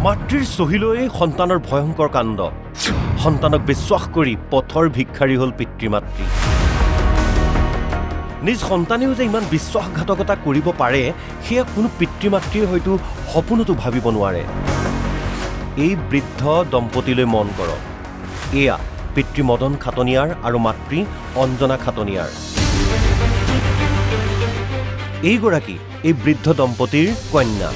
মাতৃৰ চহিলৈ সন্তানৰ ভয়ংকৰ কাণ্ড সন্তানক বিশ্বাস কৰি পথৰ ভিক্ষাৰী হ'ল পিতৃ-মাতৃ নিজ সন্তানেও যে ইমান বিশ্বাসঘাতকতা কৰিব পাৰে সেয়া কোনো পিতৃ-মাতৃয়ে হয়তো সপোনতো ভাবিব নোৱাৰে এই বৃদ্ধ দম্পতীলৈ মন কৰক এয়া পিতৃ মদন খাটনিয়াৰ আৰু মাতৃ অঞ্জনা খাটনিয়াৰ এইগৰাকী এই বৃদ্ধ দম্পতীৰ কন্যা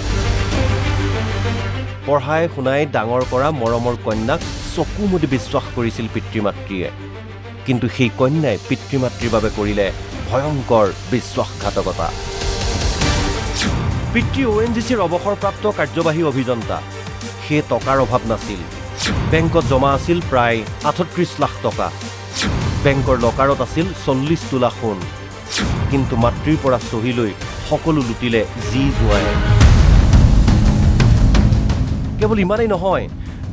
পঢ়াই শুনাই ডাঙৰ কৰা মৰমৰ কন্যাক চকু মুদি বিশ্বাস কৰিছিল পিতৃ-মাতৃয়ে কিন্তু সেই কন্যাই পিতৃ-মাতৃৰ বাবে কৰিলে ভয়ংকৰ বিশ্বাসঘাতকতা পিতৃ ONGCৰ অৱসৰপ্ৰাপ্ত কাৰ্যবাহী অভিযন্তা সে টকাৰ অভাৱ নাছিল বেংকত জমা আছিল প্ৰায় ৩৮ লাখ টকা বেংকৰ লকাৰত আছিল ৪০ তোলা সোণ কিন্তু মাতৃৰ পৰা চহিলৈ সকলো লুটিলে জি জোৱাই কেৱল ইমানেই নহয়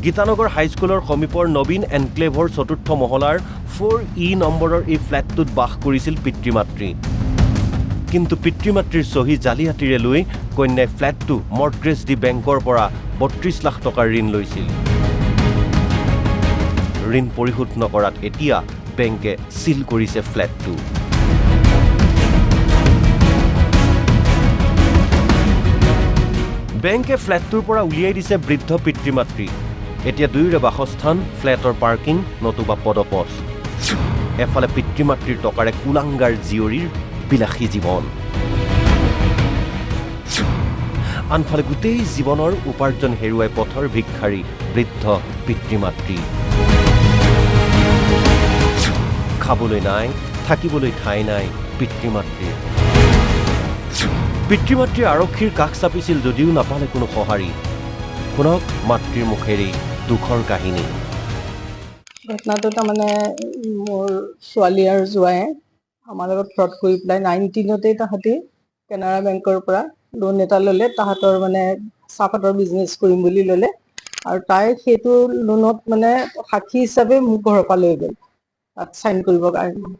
গীতানগৰ হাইস্কুলৰ সমীপৰ নবীন এনক্লেভৰ চতুৰ্থ মহলাৰ 4E নম্বৰৰ এই ফ্লেটটোত বাস কৰিছিল পিতৃ-মাতৃ কিন্তু পিতৃ-মাতৃৰ চহী জালিয়াতিৰে লৈ কন্যাই ফ্লেটটো মৰ্টগেজ দি বেংকৰ পৰা ৩২ লাখ টকাৰ ঋণ লৈছিল ঋণ পৰিশোধ নকৰাত এতিয়া বেংকে সিল কৰিছে ফ্লেটটো বেংকে ফ্লেটটোৰ পৰা উলিয়াই দিছে বৃদ্ধ পিতৃ-মাতৃ এতিয়া দুয়োৰে বাসস্থান ফ্লেটৰ পাৰ্কিং নতুবা পদপথ এফালে পিতৃ-মাতৃৰ টকাৰে কুলাংগাৰ জীয়ৰীৰ বিলাসী জীৱন আনফালে গোটেই জীৱনৰ উপাৰ্জন হেৰুৱাই পথৰ ভিক্ষাৰী বৃদ্ধ পিতৃ-মাতৃ খাবলৈ নাই থাকিবলৈ ঠাই নাই পিতৃ-মাতৃৰ পিতৃ-মাতৃয়ে আৰক্ষীৰ কাষ চাপিছিল যদিও নাপালে কোনো সঁহাৰি শুনক মাতৃৰ মুখেৰে দুখৰ কাহিনী ঘটনাটো তাৰমানে মোৰ ছোৱালী আৰু জোৱায়ে আমাৰ লগত ফ্ৰড কৰি পেলাই 19তেই তাহাঁতি কেনাৰা বেংকৰ পৰা লোন এটা ল'লে তাহাঁতৰ মানে চাহপাতৰ বিজনেছ কৰিম বুলি ল'লে আৰু তাই সেইটো লোনত মানে সাক্ষী হিচাপে মোক ঘৰৰ পৰা লৈ গ'ল তাত চাইন কৰিবৰ কাৰণে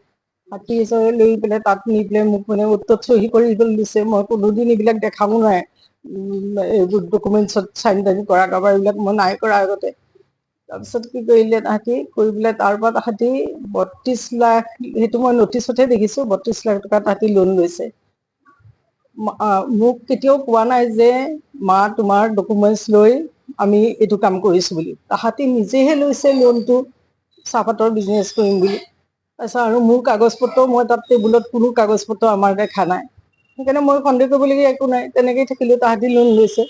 সাক্ষী হিচাপে লৈ পেলাই তাত নি পেলাই মোক মানে উত্তত চহী কৰিবলৈ দিছে মই কোনোদিন এইবিলাক দেখাব নোৱাৰে এইবোৰ ডকুমেণ্টছত চাইন টাইন কৰা কাৰোবাৰ এইবিলাক মই নাই কৰা আগতে তাৰপিছত কি কৰিলে তাহাঁতি কৰি পেলাই তাৰ পৰা তাহাঁতি ৩২ লাখ সেইটো মই নটিচতহে দেখিছোঁ ৩২ লাখ টকা তাহাঁতি লোন লৈছে মোক কেতিয়াও কোৱা নাই যে মা তোমাৰ ডকুমেণ্টছ লৈ আমি এইটো কাম কৰিছোঁ বুলি তাহাঁতি নিজেহে লৈছে লোনটো চাহপাতৰ বিজনেছ কৰিম বুলি তাৰপিছত আৰু মোৰ কাগজ পত্ৰ মই তাত টেবুলত কোনো কাগজ পত্ৰ আমাৰ দেখা নাই সেইকাৰণে মই সন্দেহ কৰিবলগীয়া একো নাই তেনেকেই থাকিলোঁ তাহাঁতি লোন লৈছে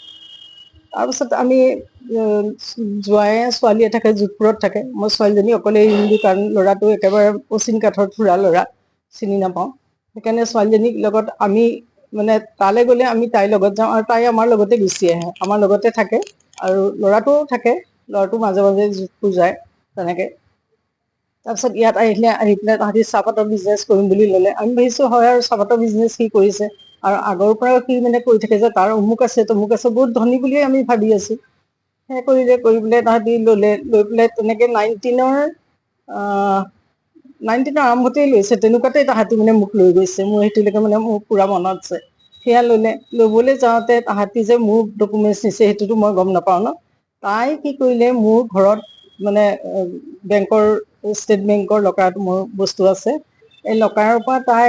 তাৰপিছত আমি জোৱায়ে ছোৱালীয়ে থাকে যোধপুৰত থাকে মই ছোৱালীজনী অকলে এৰিলোঁ কাৰণ ল'ৰাটো একেবাৰে পশ্চিম কাঠৰ থোৰা ল'ৰা চিনি নাপাওঁ সেইকাৰণে ছোৱালীজনীৰ লগত আমি মানে তালৈ গ'লে আমি তাইৰ লগত যাওঁ আৰু তাই আমাৰ লগতে গুচি আহে আমাৰ লগতে থাকে আৰু ল'ৰাটোও থাকে ল'ৰাটো মাজে মাজে যোধপুৰ যায় তেনেকৈ তাৰপিছত ইয়াত আহিলে আহি পেলাই তাহাঁতি চাহপাতৰ বিজনেছ কৰিম বুলি ল'লে আমি ভাবিছোঁ হয় আৰু চাহপাতৰ বিজনেছ সি কৰিছে আৰু আগৰ পৰাও সি মানে কৰি থাকে যে তাৰ অমুক আছে তমুক আছে বহুত ধনী বুলিয়ে আমি ভাবি আছোঁ সেই কৰিলে কৰি পেলাই তাহাঁতি ল'লে লৈ পেলাই তেনেকৈ 19ৰ আৰম্ভতেই লৈছে তেনেকুৱাতেই তাহাঁতি মানে মোক লৈ গৈছে মোৰ সেইটোলৈকে মানে মোৰ পূৰা মনত আছে সেয়া ল'লে ল'বলৈ যাওঁতে তাহাঁতি যে মোৰ ডকুমেণ্টছ নিছে সেইটোতো মই গম নাপাওঁ ন তাই কি কৰিলে মোৰ ঘৰত মানে বেংকৰ ষ্টেট বেংকৰ লকাৰত মোৰ বস্তু আছে এই লকাৰৰ পৰা তাই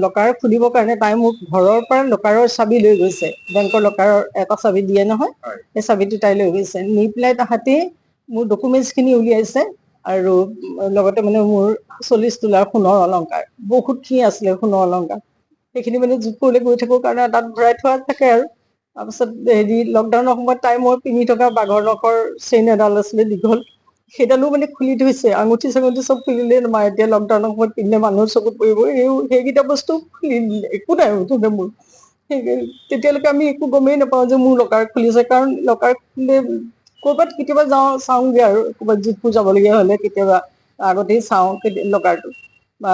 লকাৰ খুলিবৰ কাৰণে তাই মোক ঘৰৰ পৰা লকাৰৰ চাবি লৈ গৈছে বেংকৰ লকাৰৰ এটা চাবি দিয়ে নহয় সেই চাবিটো তাই লৈ গৈছে নি পেলাই তাহাঁতি মোৰ ডকুমেণ্টছখিনি উলিয়াইছে আৰু লগতে মানে মোৰ 40 তোলাৰ সোণৰ অলংকাৰ বহুতখিনি আছিলে সোণৰ অলংকাৰ সেইখিনি মানে যোধপুৰলৈ গৈ থাকোঁ কাৰণে তাত ভৰাই থোৱা থাকে আৰু তাৰপিছত হেৰি লকডাউনৰ সময়ত তাই মই পিন্ধি থকা বাঘৰ নখৰ চেইন এডাল আছিলে দীঘল সেইডালো মানে খুলি থৈছে আঙুঠি চাঙুঠি চব খুলিলে তোমাৰ এতিয়া লকডাউনৰ সময়ত পিন্ধিলে মানুহৰ চকুত পৰিব সেইকেইটা বস্তু খুলি দিলে একো নাই মুঠতে মোৰ তেতিয়ালৈকে আমি একো গমেই নাপাওঁ যে মোৰ লকাৰ খুলিছে কাৰণ লকাৰ খুলিলে ক'ৰবাত কেতিয়াবা যাওঁ চাওঁগৈ আৰু ক'ৰবাত যোধপুৰ যাবলগীয়া হ'লে কেতিয়াবা আগতেই চাওঁ লকাৰটো বা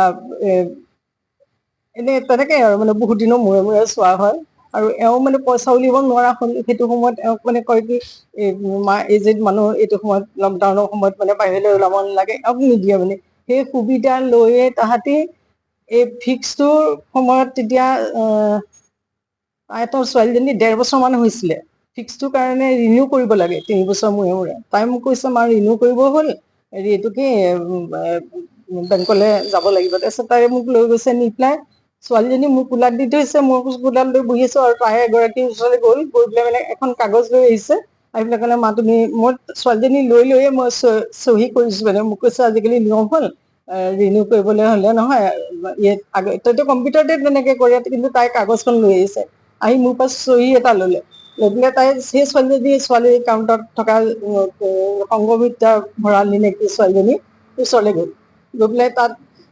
এনেই তেনেকৈ আৰু মানে বহুত দিনৰ মূৰে মূৰে চোৱা হয় আৰু এওঁ মানে পইচা উলিয়াব নোৱাৰা হ'ল সেইটো সময়ত এওঁক মানে কয় কি এজেড মানুহ এইটো সময়ত লকডাউনৰ সময়ত মানে বাহিৰলৈ ওলাব নালাগে এওঁক নিদিয়ে মানে সেই সুবিধা লৈয়ে তাহাঁতি এই ফিক্সটোৰ সময়ত তেতিয়া তাইহঁতৰ ছোৱালীজনী 1.5 বছৰমান হৈছিলে ফিক্সটোৰ কাৰণে ৰিনিউ কৰিব লাগে 3 বছৰ মূৰে মূৰে। তাই মোক কৈছে মা ৰিনিউ কৰিব হ'ল, হেৰি এইটো কি বেংকলৈ যাব লাগিব। তাৰপিছত তাই মোক লৈ গৈছে, নি পেলাই ছোৱালীজনী মোক কোলাত দি থৈছে, মই কোলাত লৈ বহি আছো, আৰু তাই এগৰাকী ওচৰলৈ গৈ পেলাই মানে এখন কাগজ লৈ আহিছে, আহি পেলাই ক'লে মা তুমি, মই ছোৱালীজনী লৈয়ে মই চহী কৰিছো। মানে মোক কৈছে আজিকালি নিয়ম হ'ল ৰিনিউ কৰিবলৈ হ'লে নহয়, তইতো কম্পিউটাৰতে তেনেকে কৰে, কিন্তু তাই কাগজখন লৈ আহিছে, আহি মোৰ পৰা চহী এটা ল'লে, লৈ পেলাই তাই সেই ছোৱালীৰ কাউণ্টাৰত থকা সংঘমিত্ৰা ভঁৰালী নেকি ছোৱালীজনী ওচৰলৈ গ'ল, গৈ পেলাই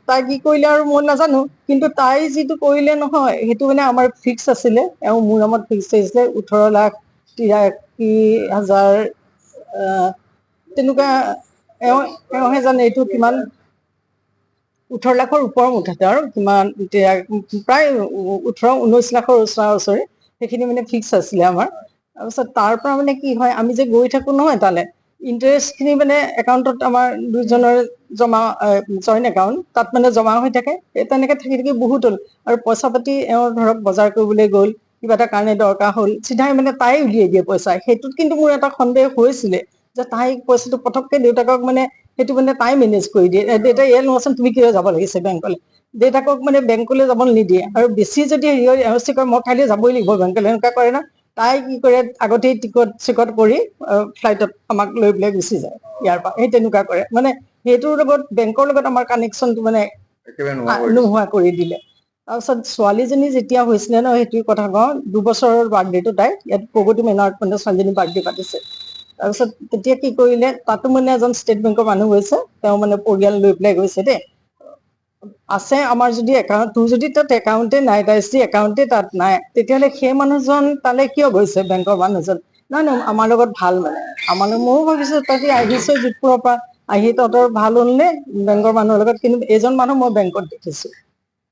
তাই কি কৰিলে আৰু মই নাজানো, কিন্তু তাই যিটো কৰিলে নহয় সেইটো মানে আমাৰ ফিক্স আছিলে, মোৰ নামত ফিক্স আহিছিলে 18,83,000 তেনেকুৱা। এওঁহে জানে এইটো কিমান 18 লাখৰ ওপৰৰ মুঠতে, আৰু কিমান প্ৰায় 18-19 লাখৰ ওচৰা-ওচৰি সেইখিনি মানে ফিক্স আছিলে আমাৰ। তাৰপিছত তাৰ পৰা মানে কি হয়, আমি যে গৈ থাকো নহয় তালে, ইণ্টাৰেষ্ট খিনি মানে একাউণ্টত আমাৰ দুজনৰ জমা, জইণ্ট একাউণ্ট, তাত মানে জমা হৈ থাকে। তেনেকে থাকি থাকি বহুত হ'ল, আৰু পইচা পাতি এওঁ ধৰক বজাৰ কৰিবলৈ গ'ল, কিবা এটা কাৰণে দৰকাৰ হ'ল, চিধাই মানে তাই উলিয়াই দিয়ে পইচা। সেইটোত কিন্তু মোৰ এটা সন্দেহ হৈছিলে যে তাই পইচাটো পটককে দেউতাকক মানে সেইটো মানে তাই মেনেজ কৰি দিয়ে, দেউতাই এয়া নোচোন তুমি কিয় যাব লাগিছে বেংকলৈ, দেউতাকক মানে বেংকলৈ যাব নিদিয়ে, আৰু বেছি যদি হেৰি কৰে মই কাইলৈ যাবই লাগিব বেংকলৈ, এনেকুৱা কৰে না। তাই কি কৰে আগতেই টিকট চিকট কৰি ফ্লাইটত আমাক লৈ পেলাই গুচি যায় ইয়াৰ পৰা, সেই তেনেকুৱা কৰে। মানে সেইটোৰ লগত বেংকৰ লগত আমাৰ কানেকশ্যনটো মানে নোহোৱা কৰি দিলে। তাৰপিছত ছোৱালীজনী যেতিয়া হৈছিলে ন, সেইটো কথা কওঁ, 2 বছৰৰ বাৰ্থডেটো তাই ইয়াত প্ৰগতি মেনৰত মানে ছোৱালীজনী বাৰ্থডে পাতিছে। তাৰপিছত তেতিয়া কি কৰিলে, তাতো মানে এজন ষ্টেট বেংকৰ মানুহ গৈছে, তেওঁ মানে পৰিয়াল লৈ পেলাই গৈছে দেই, আছে আমাৰ যদি একাউণ্ট, তোৰ যদি তাত একাউণ্টে নাই, তাই যদি একাউণ্টে তাত নাই, তেতিয়াহ'লে সেই মানুহজন তালৈ কিয় গৈছে বেংকৰ মানুহজন? নহয় আমাৰ লগত ভাল, মানে ময়ো ভাবিছো তহঁতি আহিছ যোধপুৰৰ পৰা, আহি তহঁতৰ ভাল হ'ল নে বেংকৰ মানুহৰ লগত? কিন্তু এজন মানুহ মই বেংকত দেখিছো,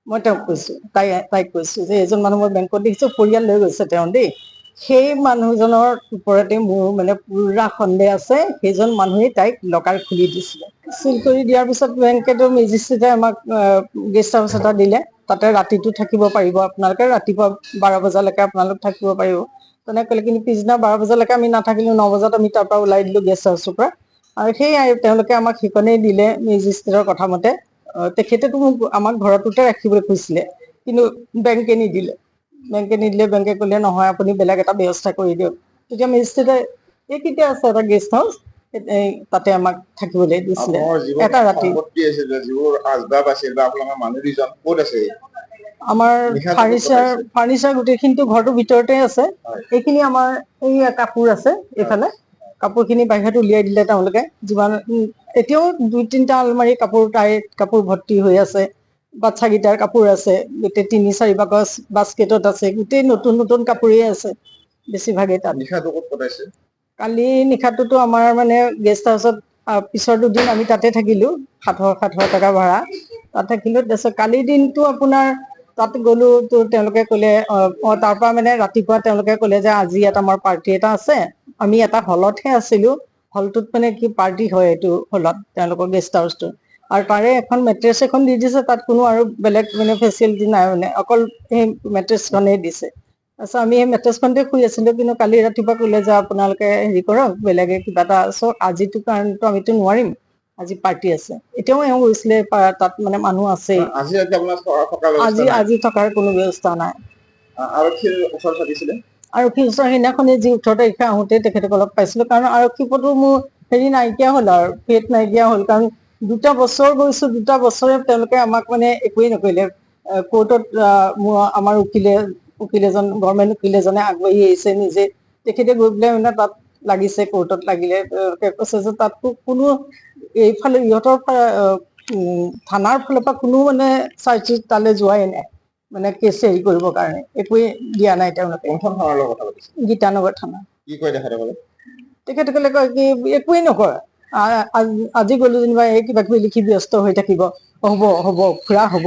মই তেওঁক কৈছো, তাইক কৈছো যে এজন মানুহ মই বেংকত দেখিছো, পৰিয়াল লৈ গৈছে তেওঁ দেই। সেই মানুহজনৰ ওপৰতে মোৰ মানে পুৰা সন্দেহ আছে, সেইজন মানুহেই তাইক লকাৰ খুলি দিছিলে। চিল কৰি দিয়াৰ পিছত বেংকেতো মেজিষ্ট্ৰেটে আমাক গেষ্ট হাউচ এটা দিলে, তাতে ৰাতিটো থাকিব পাৰিব আপোনালোকে, ৰাতিপুৱা 12 বজালৈকে আপোনালোক থাকিব পাৰিব তেনেকে ক'লে। কিন্তু পিছদিনা 12 বজালৈকে আমি নাথাকিলো, 9 বজাত আমি তাৰ পৰা ওলাই দিলো গেষ্ট হাউচৰ পৰা, আৰু সেইয়াই তেওঁলোকে আমাক সেইখনেই দিলে মেজিষ্ট্ৰেটৰ কথা মতে। তেখেতেতো মোক আমাক ঘৰটোতে ৰাখিবলৈ কৈছিলে, কিন্তু বেংকে নিদিলে। বেংকে ক'লে নহয় আপুনি বেলেগ এটা ব্যৱস্থা কৰি দিয়ক। তেতিয়া মেজিষ্ট্ৰেটে এইখিনিতে আছে এটা গেষ্ট হাউচ, তাতে আমাক থাকিবলৈ দিছিলে এটা ৰাতি। আমাৰ ফাৰ্নিচাৰ গোটেইখিনিতো ঘৰটোৰ ভিতৰতে আছে। এইখিনি আমাৰ এই কাপোৰ আছে, এইফালে কাপোৰখিনি বাহিৰত উলিয়াই দিলে তেওঁলোকে। যিমান এতিয়াও 2-3টা আলমাৰী কাপোৰ ভৰ্তি হৈ আছে, বাচ্ছাকেইটাৰ কাপোৰ আছে, গোটেই 3-4 বাকচ বাস্কেটত আছে, গোটেই নতুন নতুন কাপোৰেই আছে বেছিভাগেই তাত। কালি নিশাটোতো আমাৰ মানে গেষ্ট হাউচত পিছৰ 2 দিন আমি তাতে থাকিলো, 700 টকা ভাড়া, তাত থাকিলো। তাৰপিছত কালিৰ দিনটো আপোনাৰ তাত গলো, তো তেওঁলোকে ক'লে তাৰ পৰা মানে ৰাতিপুৱা তেওঁলোকে ক'লে যে আজি ইয়াত আমাৰ পাৰ্টি এটা আছে। আমি এটা হলতহে আছিলো, হলটোত মানে কি পাৰ্টি হয় এইটো হলত, তেওঁলোকৰ গেষ্ট হাউচটো, আৰু তাৰে এখন মেট্ৰেছ এখন দি দিছে, তাত কোনো আৰু বেলেগ মানে ফেচিলিটি নাই, মানে অকল সেই মেট্ৰেছখনেই দিছে। তাৰপিছত আমি সেই মেট্ৰেছখনতে শুই আছিলো, কিন্তু কালি ৰাতিপুৱা ক'লে যে আপোনালোকে হেৰি কৰক, বেলেগে কিবা এটা আজিতো কাৰণটো আমিতো নোৱাৰিম, আজি পাৰ্টি আছে। এতিয়াও এওঁ গৈছিলে তাত, মানে মানুহ আছেই। আজি থকাৰ কোনো ব্যৱস্থা নাই। আৰক্ষীৰ ওচৰ সেইদিনাখনে যি 18 তাৰিখে আহোঁতে তেখেতসকলক পাইছিলো, কাৰণ আৰক্ষী পদো মোৰ হেৰি নাইকিয়া হ'ল আৰু ফেট নাইকিয়া হ'ল, কাৰণ 2টা বছৰ গৈছো, 2টা বছৰে তেওঁলোকে আমাক মানে একোৱেই নকৰিলে। কোৰ্টত আমাৰ উকিল এজন, গভৰ্ণমেণ্ট উকিল এজনে আগবাঢ়ি আহিছে নিজে, তেখেতে গৈ পেলাই মানে তাত লাগিছে, কোৰ্টত লাগিলে। তেওঁলোকে কৈছে যে তাততো কোনো এইফালে ইহঁতৰ থানাৰ ফালৰ পৰা কোনো মানে চাৰ্জশ্বিট তালৈ যোৱাই নাই, মানে কেছ হেৰি কৰিবৰ কাৰণে একোৱেই দিয়া নাই তেওঁলোকে। গীতানগৰ থানা। তেখেতসকলে কয় কি একোৱেই নকৰে, আজি গলো যেনিবা এই কিবা কিবি লিখি ব্যস্ত হৈ থাকিব, হ'ব খুৰা হ'ব,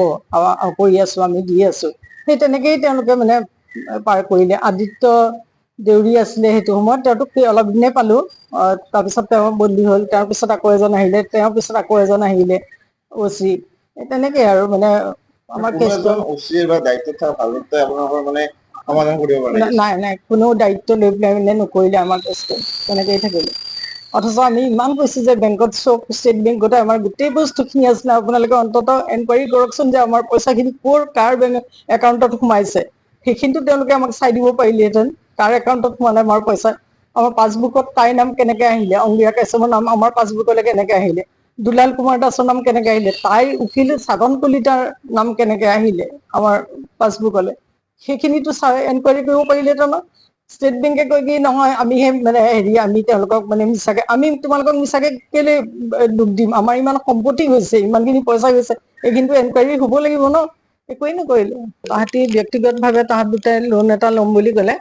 কৰি আছো আমি, দি আছো, সেই তেনেকেই তেওঁলোকে মানে পাৰ কৰিলে। আদিত্য দেউৰী আছিলে সেইটো সময়ত, তেওঁটোক অলপ দিনে পালো, তাৰপিছত তেওঁ বদলি হ'ল, তেওঁৰ পিছত আকৌ এজন আহিলে, তেওঁৰ পিছত আকৌ এজন আহিলে OC, তেনেকে আৰু মানে আমাৰ কেছটো সমাধান কৰিব পৰা নাই। নাই নাই কোনো দায়িত্ব লৈ পেলাই মানে নকৰিলে আমাৰ কেছটো, তেনেকেই থাকিলে। অথচ আমি ইমান কৈছো যে বেংকত চব ষ্টেট বেংকতে আমাৰ গোটেই বস্তুখিনি আছিলে, আপোনালোকে অন্ততঃ এনকুৱাৰী কৰকচোন যে আমাৰ পইচাখিনি ক'ৰ কাৰ বেংক একাউণ্টত সোমাইছে, সেইখিনিতো তেওঁলোকে আমাক চাই দিব পাৰিলেহেঁতেন। কাৰ একাউণ্টত সোমালে আমাৰ পইচা, আমাৰ পাছবুকত তাইৰ নাম কেনেকে আহিলে, অংগীয়া কাশ্যপৰ নাম আমাৰ পাছবুকলৈ কেনেকে আহিলে, দুলাল কুমাৰ দাসৰ নাম কেনেকে আহিলে, তাইৰ উকিল ছাগন কলিতাৰ নাম কেনেকে আহিলে আমাৰ পাছবুকলৈ, সেইখিনিতো এনকুৱাৰী কৰিব পাৰিলেহেঁতেন। ষ্টেট বেংকে কয় কি নহয় আমিহে মানে আমি তেওঁলোকক মানে মিছাকে, আমি তোমালোকক মিছাকে কেলে দুখ দিম, আমাৰ ইমান সম্পত্তি গৈছে, ইমানখিনি পইচা গৈছে, এইখিনিতো এনকুৱাৰী হ'ব লাগিব ন, একোৱেই নকৰিলে। তাহাঁতি ব্যক্তিগতভাৱে তাহাঁত দুটাই লোন এটা ল'ম বুলি ক'লে,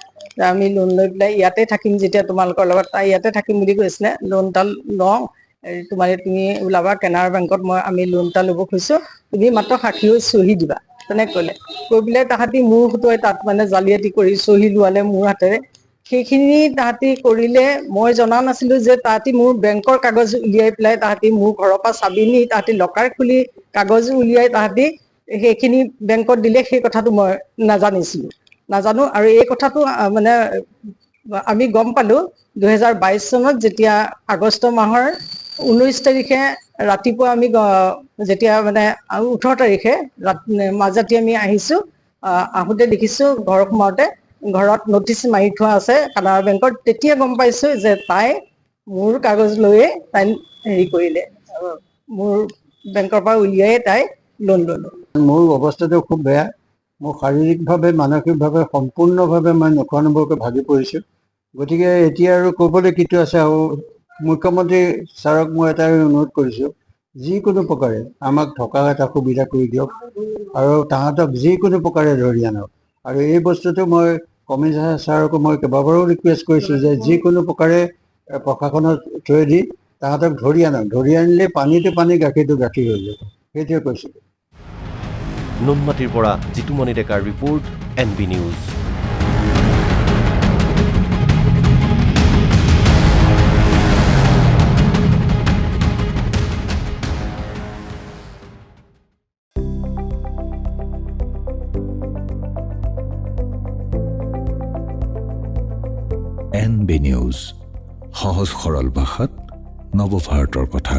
আমি লোন লৈ পেলাই ইয়াতে থাকিম যেতিয়া তোমালোকৰ লগত, তাই ইয়াতে থাকিম বুলি কৈছিলে, লোন এটা লওঁ তুমি ওলাবা কেনাৰা বেংকত, আমি লোন এটা ল'ব খুজিছো, তুমি মাত্ৰ 60 চহী দিবা, তেনেকে ক'লে। কৈ পেলাই তাহাঁতি মোৰ হতুৱাই তাত মানে জালিয়াতি কৰি চহী লোৱালে মোৰ হাতেৰে। সেইখিনি তাহাঁতি কৰিলে, মই জনা নাছিলো যে তাহাঁতি মোৰ বেংকৰ কাগজ উলিয়াই পেলাই তাহাঁতি মোৰ ঘৰৰ পৰা চাবি নি তাহাঁতি লকাৰ খুলি কাগজ উলিয়াই তাহাঁতি সেইখিনি বেংকত দিলে, সেই কথাটো মই নাজানো। আৰু এই কথাটো মানে আমি গম পালো 2022 চনত, যেতিয়া আগষ্ট মাহৰ 19 তাৰিখে ৰাতিপুৱা আমি যেতিয়া মানে 18 তাৰিখে মাজৰাতি আমি আহিছো, আহোঁতে দেখিছো ঘৰ সোমাওঁতে ঘৰত নটিচ মাৰি থোৱা আছে কানাড়া বেংকৰ, তেতিয়া গম পাইছো যে তাই মোৰ কাগজ লৈয়ে তাই কৰিলে, মোৰ বেংকৰ পৰা উলিয়াই তাই লোন ল'লো। মোৰ অৱস্থাটো খুব বেয়া, মোৰ শাৰীৰিকভাৱে মানসিকভাৱে সম্পূৰ্ণভাৱে মই নোখোৱা নোবোৱাকৈ ভাগি পৰিছোঁ। গতিকে এতিয়া আৰু ক'বলৈ কিটো আছে, আৰু মুখ্যমন্ত্ৰী ছাৰক মই এটা অনুৰোধ কৰিছোঁ, যিকোনো প্ৰকাৰে আমাক থকা এটা সুবিধা কৰি দিয়ক, আৰু তাহাঁতক যিকোনো প্ৰকাৰে ধৰি আনক। আৰু এই বস্তুটো মই কমিছনাৰ ছাৰকো মই কেইবাবাৰো ৰিকুৱেষ্ট কৰিছোঁ যে যিকোনো প্ৰকাৰে প্ৰশাসনৰ থ্ৰুৱেদি তাহাঁতক ধৰি আনক, ধৰি আনিলে পানীটো পানী গাখীৰটো গাখীৰ হৈ যাব, সেইটোৱে কৈছোঁ। নুনমাটিৰ পৰা জিতুমণি ডেকাৰ report, NB news. NB news, সহজ সৰল ভাষাত নৱভাৰতৰ কথা।